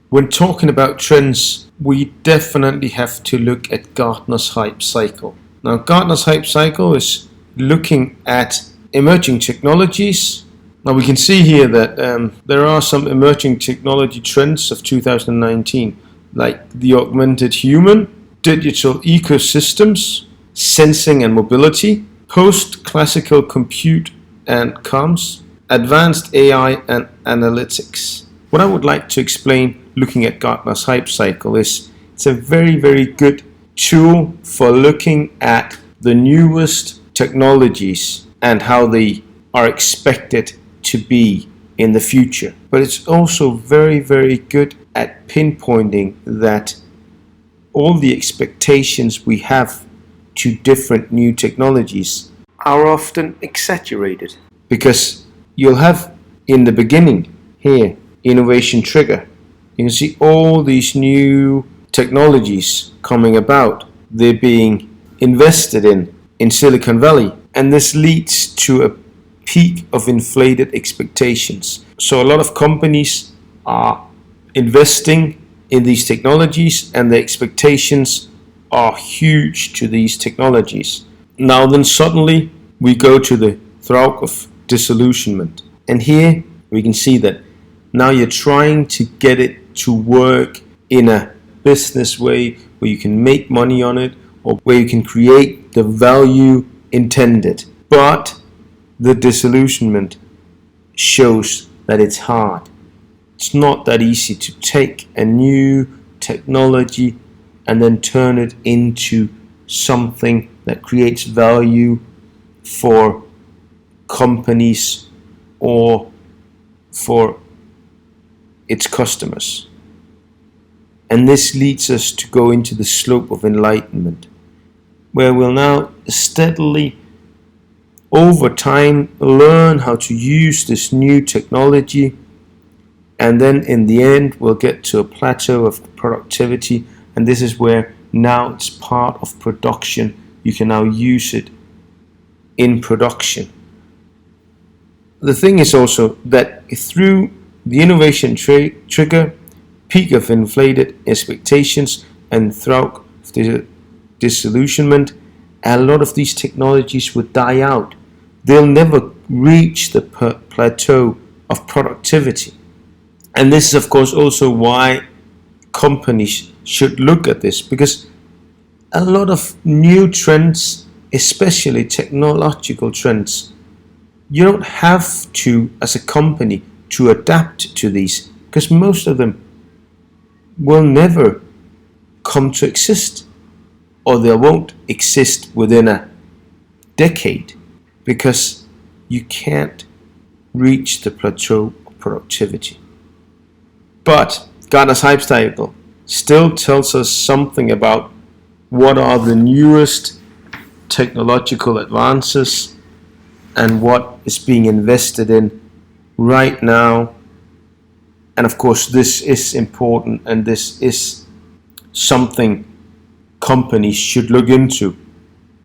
When talking about trends, we definitely have to look at Gartner's hype cycle. Now, Gartner's hype cycle is looking at emerging technologies. Now, we can see here that there are some emerging technology trends of 2019, like the augmented human, digital ecosystems, sensing and mobility, post-classical compute and comms, advanced AI and analytics. What I would like to explain looking at Gartner's hype cycle is it's a very, very good tool for looking at the newest technologies and how they are expected to be in the future. But it's also very, very good at pinpointing that all the expectations we have to different new technologies are often exaggerated, because you'll have in the beginning here innovation trigger. You can see all these new technologies coming about. They're being invested in Silicon Valley, and this leads to a peak of inflated expectations. So a lot of companies are investing in these technologies, and the expectations are huge to these technologies. Now then suddenly we go to the throat of disillusionment, and here we can see that now you're trying to get it to work in a business way where you can make money on it, or where you can create the value intended. But the disillusionment shows that it's hard. It's not that easy to take a new technology and then turn it into something that creates value for companies or for its customers. And this leads us to go into the slope of enlightenment, where we'll now steadily over time learn how to use this new technology, and then in the end we'll get to a plateau of productivity, and this is where now it's part of production. You can now use it in production. The thing is also that through the innovation trigger, peak of inflated expectations, and throughout the disillusionment, a lot of these technologies would die out. They'll never reach the plateau of productivity. And this is of course also why companies should look at this, because a lot of new trends, especially technological trends, you don't have to, as a company, to adapt to these, because most of them will never come to exist, or they won't exist within a decade, because you can't reach the plateau of productivity. But Gartner's hype cycle still tells us something about what are the newest technological advances and what is being invested in right now. And of course this is important, and this is something companies should look into.